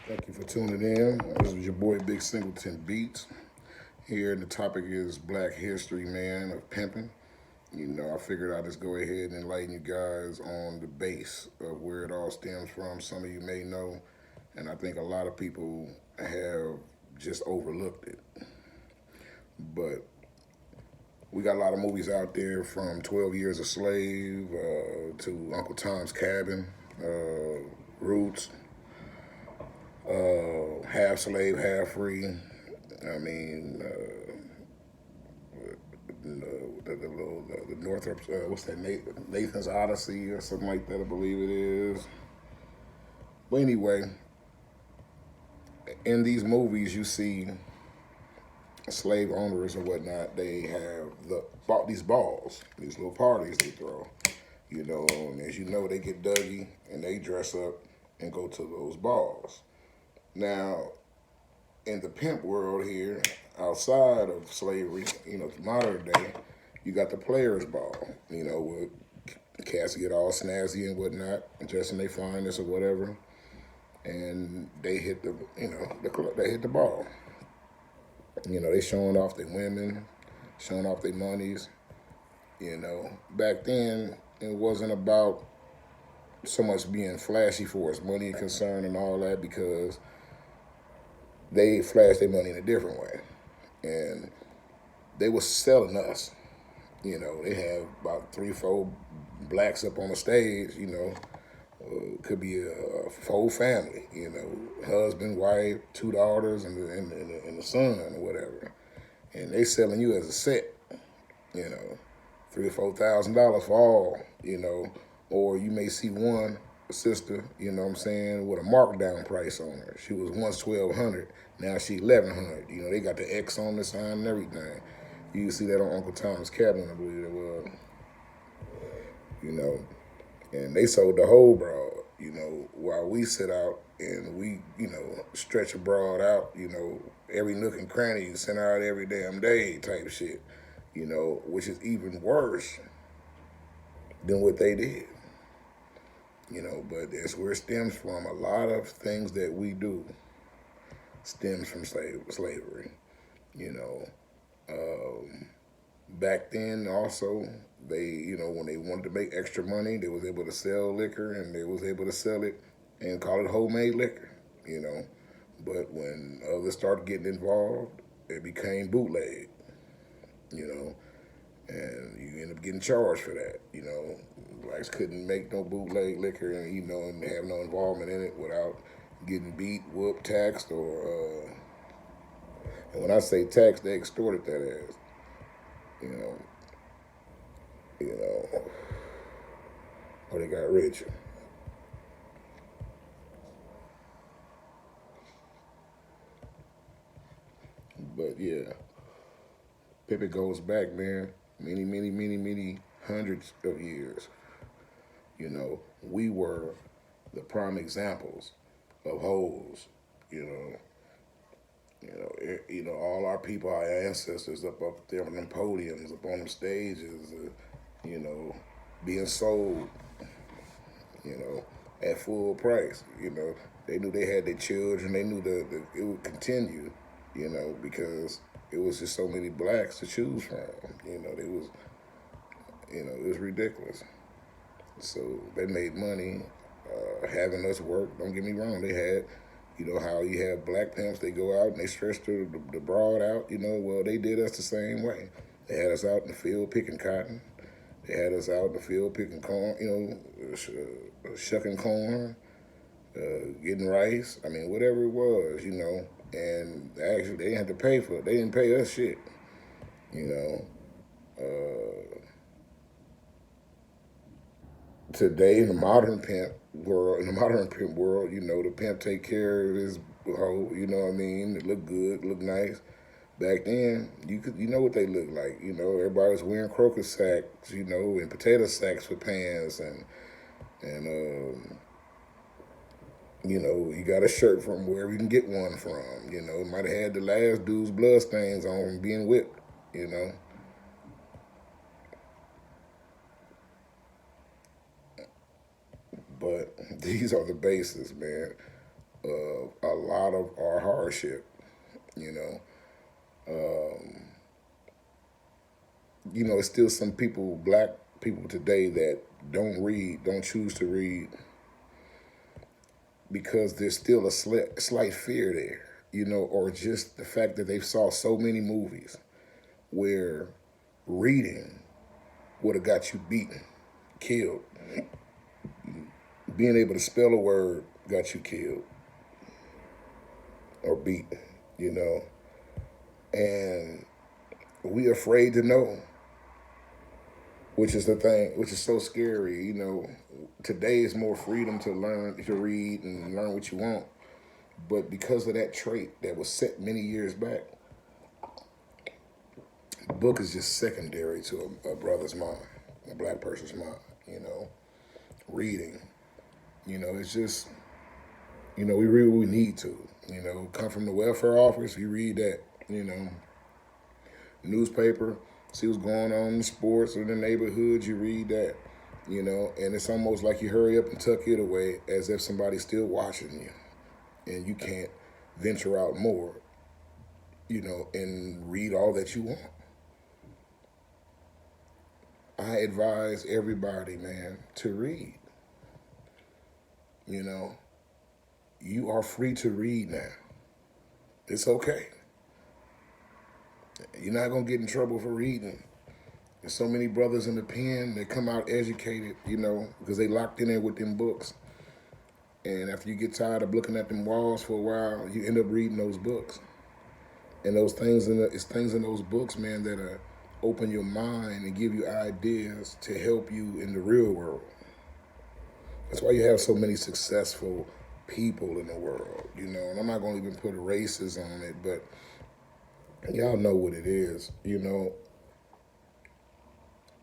Thank you for tuning in. This is your boy Big Singleton Beats. Here, and the topic is Black History, man, of pimping. I figured I'd just go ahead and enlighten you guys on the base of where it all stems from. Some of you may know, and I think a lot of people have just overlooked it. But we got a lot of movies out there from 12 Years a Slave to Uncle Tom's Cabin, Roots, Half Slave, Half Free. I mean, the Northrop, what's that, Nathan's Odyssey or something like that, I believe it is. But anyway, in these movies, you see slave owners and whatnot. They have bought these balls, these little parties they throw. And as you know, they get Dougie and they dress up and go to those balls. Now, in the pimp world here, outside of slavery, modern day, you got the players' ball, with cats get all snazzy and whatnot, dressing their finest or whatever, and they hit they hit the ball. They showing off their women, showing off their monies. Back then it wasn't about so much being flashy for us money and concern and all that because they flashed their money in a different way, and they was selling us. They have about 3, 4 blacks up on the stage. Could be a whole family. Husband, wife, 2 daughters, and the son or whatever, and they selling you as a set. You know, $3,000 or $4,000 for all. Or you may see one sister. What I'm saying, with a markdown price on her. She was once 1,200, now she 1,100. They got the X on the sign and everything. You can see that on Uncle Tom's Cabin, I believe it was. And they sold the whole broad, while we sit out and we, stretch a broad out, every nook and cranny, sent out every damn day type shit, which is even worse than what they did. But that's where it stems from. A lot of things that we do stems from slavery, you know. Back then also, they, when they wanted to make extra money, they was able to sell liquor and they was able to sell it and call it homemade liquor, But when others started getting involved, it became bootleg, you know, and you end up getting charged for that, Blacks couldn't make no bootleg liquor and, and have no involvement in it without getting beat, whooped, taxed, or, and when I say taxed, they extorted that ass, you know, you know, or they got rich. But yeah, Pippin goes back, man, many, many, many, many hundreds of years. We were the prime examples of hoes. You know, all our people, our ancestors, up there on them podiums, up on them stages, you know, being sold, at full price. They knew they had their children. They knew that it would continue. Because it was just so many blacks to choose from. It was ridiculous. So they made money having us work. Don't get me wrong. They had, how you have black pimps. They go out and they stretch the broad out. Well, they did us the same way. They had us out in the field picking cotton. They had us out in the field picking corn, shucking corn, getting rice. I mean, whatever it was, And actually, they didn't have to pay for it. They didn't pay us shit, you know. Today in the modern pimp world, the pimp take care of his hoe. You know what I mean? It look good, look nice. Back then, you know what they look like. Everybody was wearing croaker sacks, and potato sacks for pants, and you got a shirt from wherever you can get one from. It might have had the last dude's blood stains on from being whipped. But these are the bases, man, of a lot of our hardship. You know, it's still some people, black people today, that don't read, don't choose to read because there's still a slight fear there. Or just the fact that they've saw so many movies where reading would have got you beaten, killed. Being able to spell a word got you killed or beaten, And we afraid to know, which is the thing, which is so scary. Today is more freedom to learn, to read and learn what you want. But because of that trait that was set many years back, book is just secondary to a brother's mind, a black person's mind, Reading, it's just, we read what we need to, come from the welfare office, you read that, newspaper, see what's going on in the sports or in the neighborhood, you read that, and it's almost like you hurry up and tuck it away as if somebody's still watching you and you can't venture out more, and read all that you want. I advise everybody, man, to read. You are free to read now. It's okay. You're not going to get in trouble for reading. There's so many brothers in the pen that come out educated, because they locked in there with them books. And after you get tired of looking at them walls for a while, you end up reading those books. And those things it's things in those books, man, that open your mind and give you ideas to help you in the real world. That's why you have so many successful people in the world, and I'm not going to even put races on it, but y'all know what it is,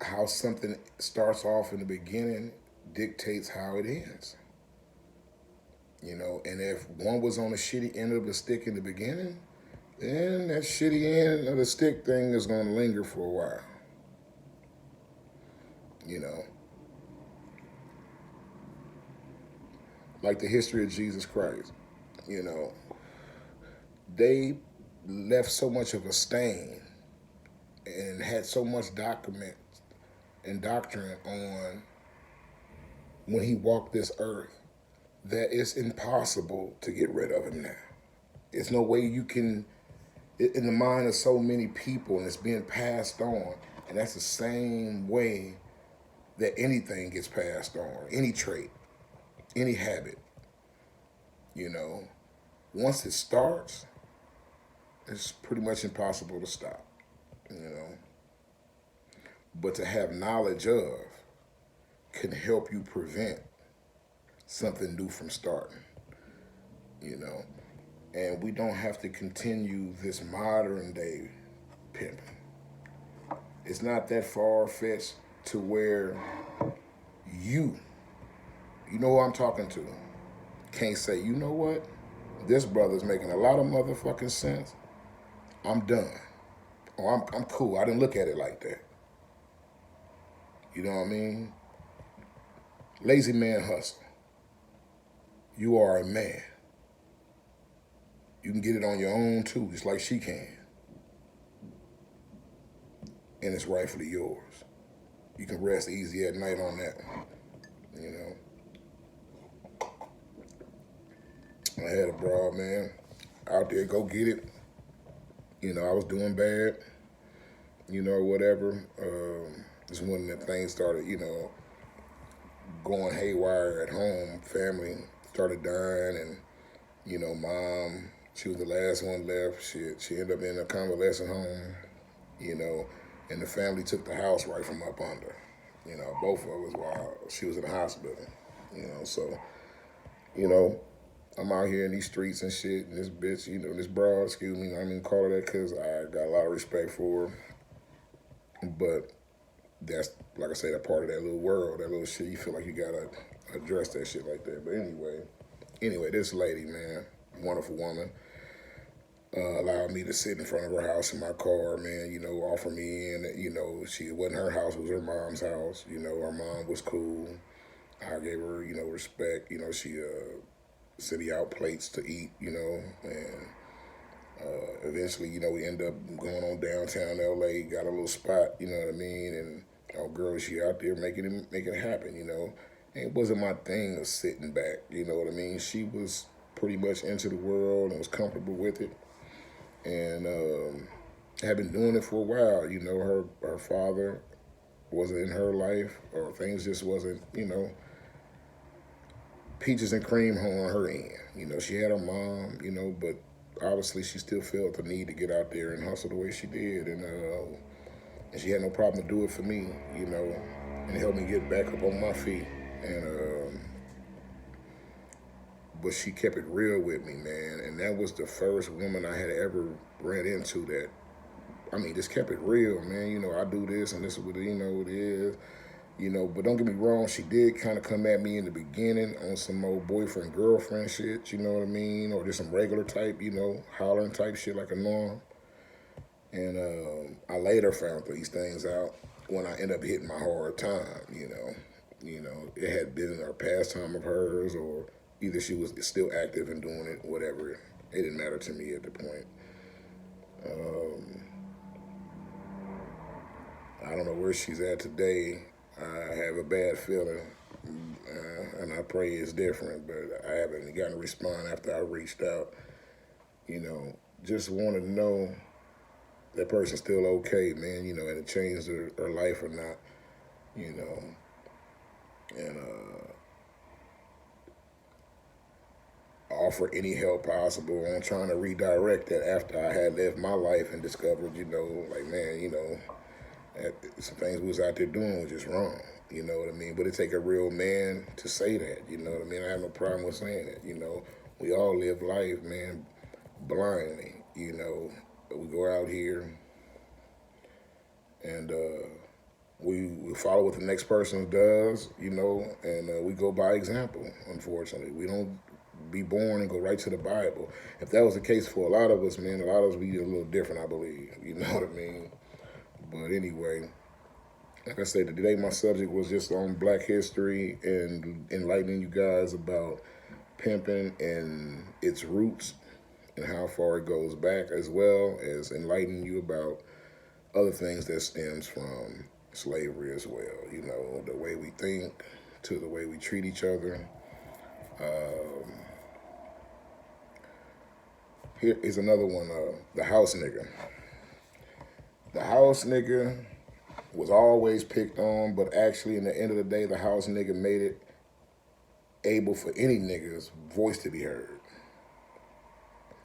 how something starts off in the beginning dictates how it ends, and if one was on the shitty end of the stick in the beginning, then that shitty end of the stick thing is going to linger for a while, like the history of Jesus Christ, they left so much of a stain and had so much document and doctrine on when he walked this earth that it's impossible to get rid of him now. There's no way you can, in the mind of so many people, and it's being passed on, and that's the same way that anything gets passed on, any trait, any habit, once it starts, it's pretty much impossible to stop, But to have knowledge of can help you prevent something new from starting, And we don't have to continue this modern day pimping. It's not that far-fetched to where you know who I'm talking to, can't say, you know what? This brother's making a lot of motherfucking sense. I'm done. Or I'm cool. I didn't look at it like that. You know what I mean? Lazy man hustle. You are a man. You can get it on your own too, just like she can. And it's rightfully yours. You can rest easy at night on that, I had a broad, man, out there, go get it. I was doing bad, whatever. Just when the things started, going haywire at home, family started dying, and, mom, she was the last one left. She ended up in a convalescent home, and the family took the house right from up under, both of us while she was in the hospital, so, I'm out here in these streets and shit, and this bitch, this broad, excuse me, I don't even call her that because I got a lot of respect for her. But that's, like I say, that part of that little world, that little shit, you feel like you gotta address that shit like that. But anyway, this lady, man, wonderful woman, allowed me to sit in front of her house in my car, man, offer me in, it wasn't her house, it was her mom's house, her mom was cool. I gave her, respect, she, city out plates to eat, and eventually, we end up going on downtown LA, got a little spot, you know what I mean, and our girl, she out there making it happen, And it wasn't my thing of sitting back, you know what I mean. She was pretty much into the world and was comfortable with it, and had been doing it for a while. Her father wasn't in her life, or things just wasn't, peaches and cream on her end. She had her mom, but obviously she still felt the need to get out there and hustle the way she did, and she had no problem to do it for me, and help me get back up on my feet. And but she kept it real with me, man, and that was the first woman I had ever ran into that. I mean, just kept it real, man. I do this and this is what it is. But don't get me wrong, she did kind of come at me in the beginning on some old boyfriend girlfriend shit, you know what I mean, or just some regular type, hollering type shit like a norm. And I later found these things out when I ended up hitting my hard time. It had been a pastime of hers, or either she was still active and doing it, whatever. It didn't matter to me at the point. I don't know where she's at today. I have a bad feeling, and I pray it's different, but I haven't gotten a response after I reached out. Just want to know that person's still okay, man, and it changed her life or not, and offer any help possible on trying to redirect that after I had left my life and discovered, like, man, some things we was out there doing was just wrong, you know what I mean? But it take a real man to say that, you know what I mean? I have no problem with saying it, We all live life, man, blindly, We go out here and we follow what the next person does, and we go by example, unfortunately. We don't be born and go right to the Bible. If that was the case for a lot of us, man, a lot of us would be a little different, I believe, you know what I mean? But anyway, like I said, today my subject was just on Black history and enlightening you guys about pimping and its roots and how far it goes back, as well as enlightening you about other things that stems from slavery as well. The way we think to the way we treat each other. Here is another one, the house nigga. The house nigga was always picked on, but actually, in the end of the day, the house nigga made it able for any nigga's voice to be heard.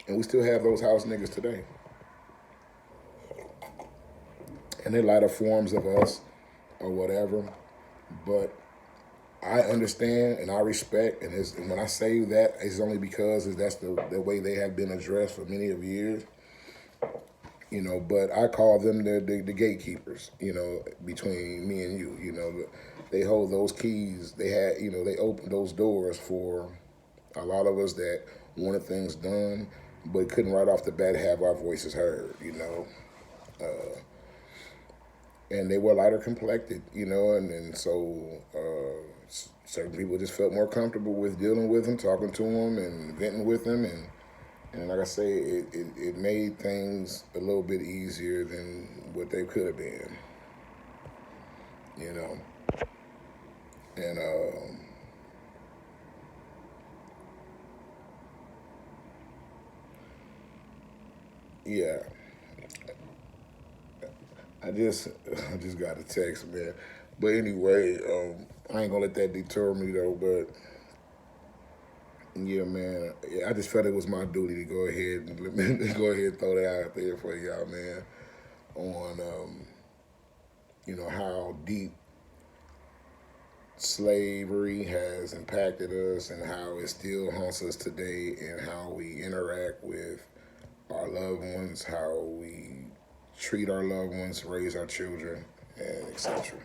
And we still have those house niggas today. And they're lighter forms of us or whatever. But I understand and I respect, and when I say that, it's only because that's the way they have been addressed for many of years. But I call them the gatekeepers, between me and you. They hold those keys. They open those doors for a lot of us that wanted things done, but couldn't right off the bat have our voices heard, and they were lighter complected, and so certain people just felt more comfortable with dealing with them, talking to them, and venting with them, and like I say, it made things a little bit easier than what they could have been, and yeah. I just got a text, man. But anyway, I ain't gonna let that deter me though. But yeah, man, I just felt it was my duty to go ahead and go ahead and throw that out there for y'all, man. On how deep slavery has impacted us and how it still haunts us today, and how we interact with our loved ones, how we treat our loved ones, raise our children, and etc.